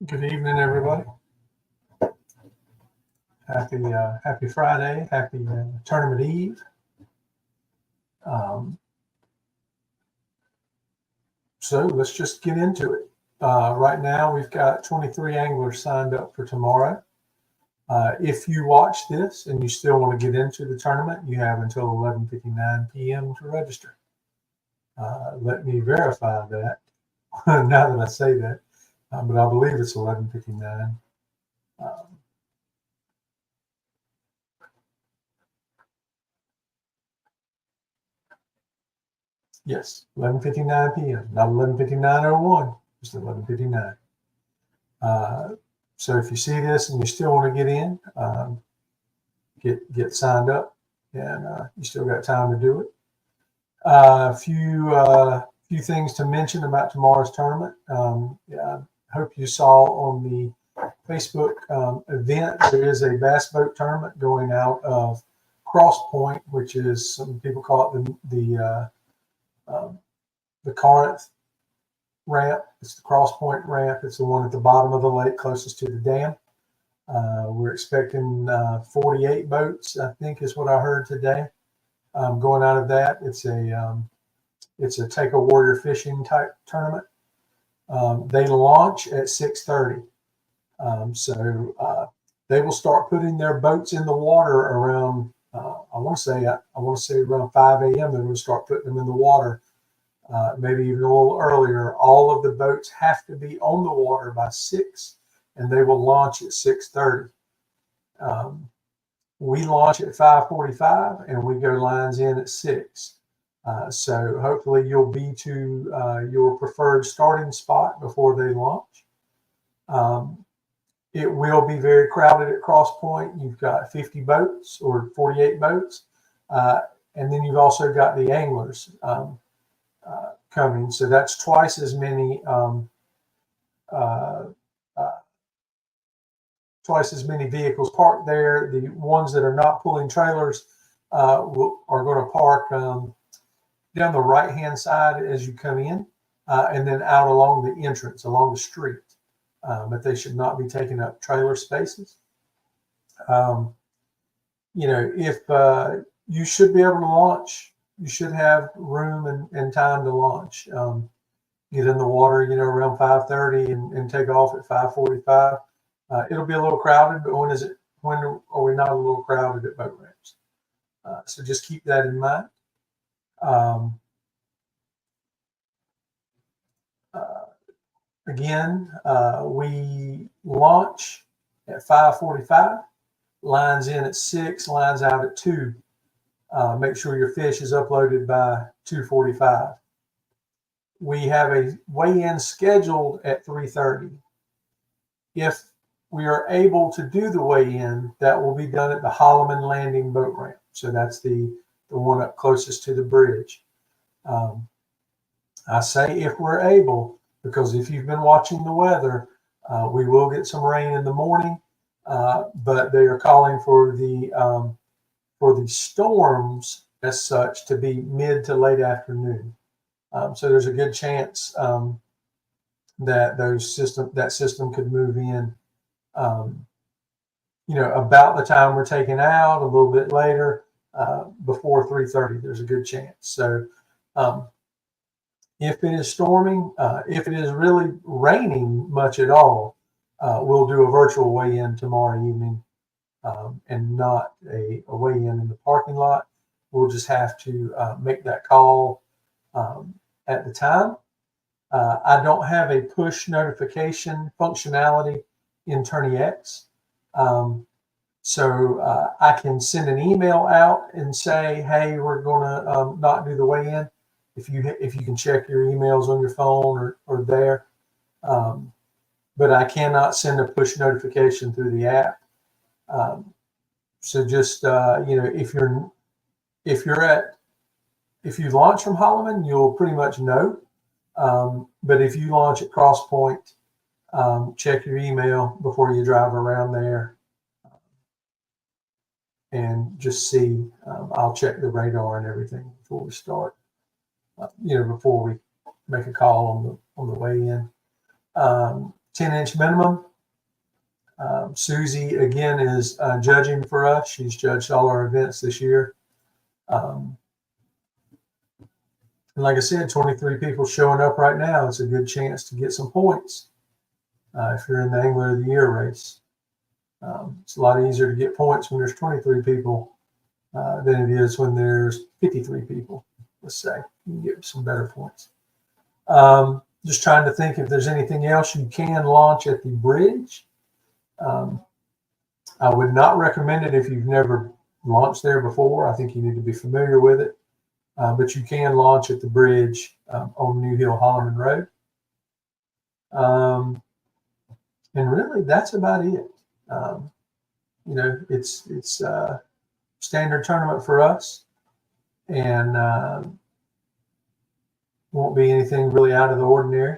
Good evening, everybody. Happy Friday. Happy Tournament Eve. Um, so let's just get into it. Right now, we've got 23 anglers signed up for tomorrow. If you watch this and you still want to get into the tournament, you have until 11:59 p.m. to register. Let me verify that now that I say that, but I believe it's 11:59. Um, yes, 11:59 p.m. Not 11:59:01, just 11:59. So if you see this and you still want to get in, get signed up, and you still got time to do it. A few things to mention about tomorrow's tournament. Yeah, I hope you saw on the Facebook event there is a bass boat tournament going out of Cross Point, which is some people call it the Corinth ramp. It's the Cross Point ramp. It's the one at the bottom of the lake closest to the dam. We're expecting 48 boats, I think is what I heard today, going out of that. It's a Take a Warrior fishing type tournament. They launch at 6:30. So they will start putting their boats in the water around, I want to say around 5 a.m. They're going to start putting them in the water. Maybe even a little earlier. All of the boats have to be on the water by 6, and they will launch at 6:30. We launch at 5:45, and we go lines in at 6. So hopefully you'll be to your preferred starting spot before they launch. It will be very crowded at Cross Point. You've got 50 boats or 48 boats, and then you've also got the anglers coming. So that's twice as many vehicles parked there. The ones that are not pulling trailers are going to park down the right-hand side as you come in, and then out along the entrance, along the street. But they should not be taking up trailer spaces. If you should be able to launch, you should have room and time to launch. Get in the water, around 5:30 and take off at 5:45. It'll be a little crowded, but when are we not a little crowded at boat ramps? So just keep that in mind. Again, we launch at 5:45, lines in at 6, lines out at 2. Make sure your fish is uploaded by 2:45. We have a weigh-in scheduled at 3:30. If we are able to do the weigh-in, that will be done at the Holloman Landing boat ramp. So that's the one up closest to the bridge. I say if we're able, because if you've been watching the weather, we will get some rain in the morning, but they are calling for the storms as such to be mid to late afternoon. So there's a good chance that that system could move in, about the time we're taking out, a little bit later, before 3:30. There's a good chance. So if it is storming, if it is really raining much at all, we'll do a virtual weigh-in tomorrow evening, and not a weigh-in in the parking lot. We'll just have to make that call at the time. I don't have a push notification functionality in Tourney X. So I can send an email out and say, hey, we're going to not do the weigh-in. If you can check your emails on your phone or there. But I cannot send a push notification through the app. So just, if you launch from Holloman, you'll pretty much know. But if you launch at Cross Point, check your email before you drive around there, and just see. I'll check the radar and everything before we start. Before we make a call on the way in. 10-inch minimum. Susie, again, is judging for us. She's judged all our events this year. And like I said, 23 people showing up right now. It's a good chance to get some points if you're in the Angler of the Year race. It's a lot easier to get points when there's 23 people than it is when there's 53 people, let's say. You can get some better points. Just trying to think if there's anything else you can launch at the bridge. I would not recommend it if you've never launched there before. I think you need to be familiar with it. But you can launch at the bridge on New Hill Holloman Road. And really, that's about it. You know, it's a standard tournament for us, and won't be anything really out of the ordinary.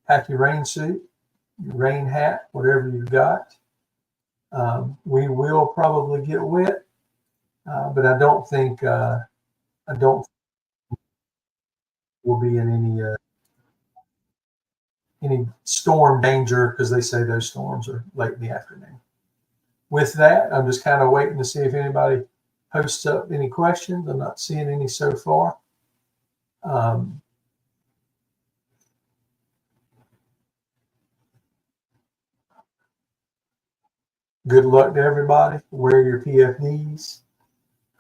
Pack your rain suit, your rain hat, whatever you've got. We will probably get wet, but I don't think we'll be in any storm danger, because they say those storms are late in the afternoon. With that, I'm just kind of waiting to see if anybody posts up any questions. I'm not seeing any so far. Good luck to everybody. Wear your PFDs.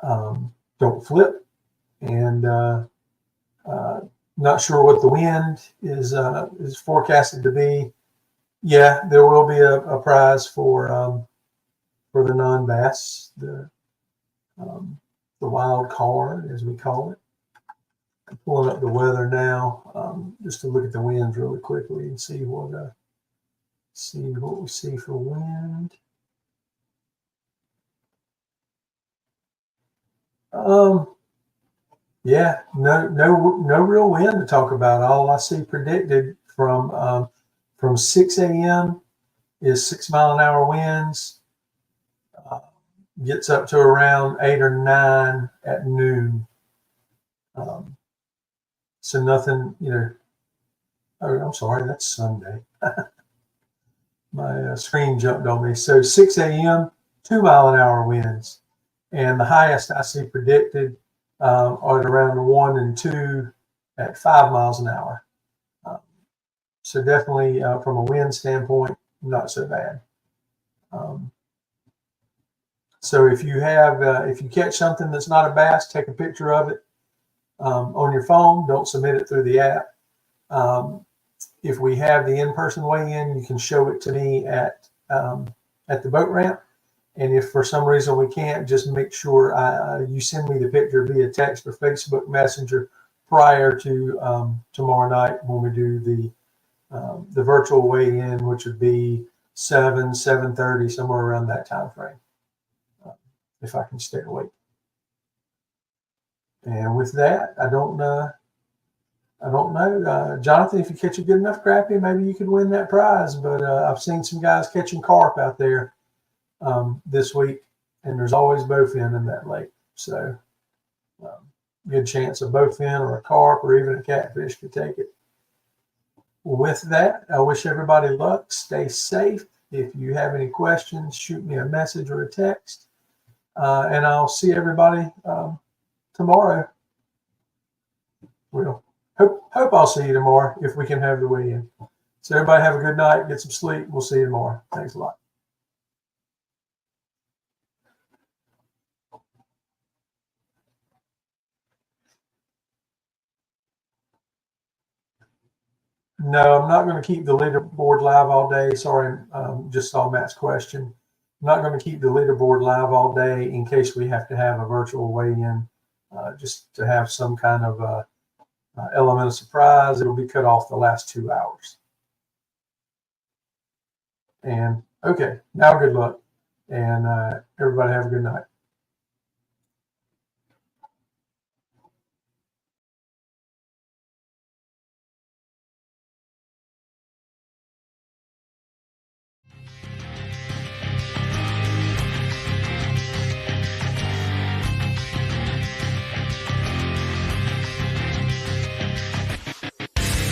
Don't flip. And not sure what the wind is forecasted to be. Yeah, there will be a prize for the non-bass, the wild card, as we call it. I'm pulling up the weather now, just to look at the winds really quickly and see what we see for wind. Yeah, no real wind to talk about. All I see predicted from 6 a.m. is 6 mile an hour winds. Gets up to around 8 or 9 at noon. So nothing, you know. Oh, I'm sorry, that's Sunday. My screen jumped on me. So 6 a.m., 2 mile an hour winds. And the highest I see predicted are at around 1 and 2 at 5 miles an hour. So definitely from a wind standpoint, not so bad. So if you catch something that's not a bass, take a picture of it on your phone. Don't submit it through the app. If we have the in-person weigh-in, you can show it to me at the boat ramp. And if for some reason we can't, just make sure you send me the picture via text or Facebook Messenger prior to tomorrow night when we do the virtual weigh-in, which would be 7:30, somewhere around that time frame, if I can stay awake. And with that, I don't know, Jonathan, if you catch a good enough crappie, maybe you could win that prize. But I've seen some guys catching carp out there this week, and there's always bowfin in that lake. So good chance a bowfin or a carp or even a catfish could take it. With that, I wish everybody luck. Stay safe. If you have any questions, shoot me a message or a text. And I'll see everybody tomorrow. Well, hope I'll see you tomorrow if we can have the weigh-in. So everybody have a good night. Get some sleep. We'll see you tomorrow. Thanks a lot. No, I'm not going to keep the leaderboard live all day. Sorry, just saw Matt's question. I'm not going to keep the leaderboard live all day in case we have to have a virtual weigh-in, just to have some kind of element of surprise. It'll be cut off the last 2 hours. And okay, now good luck. And everybody have a good night.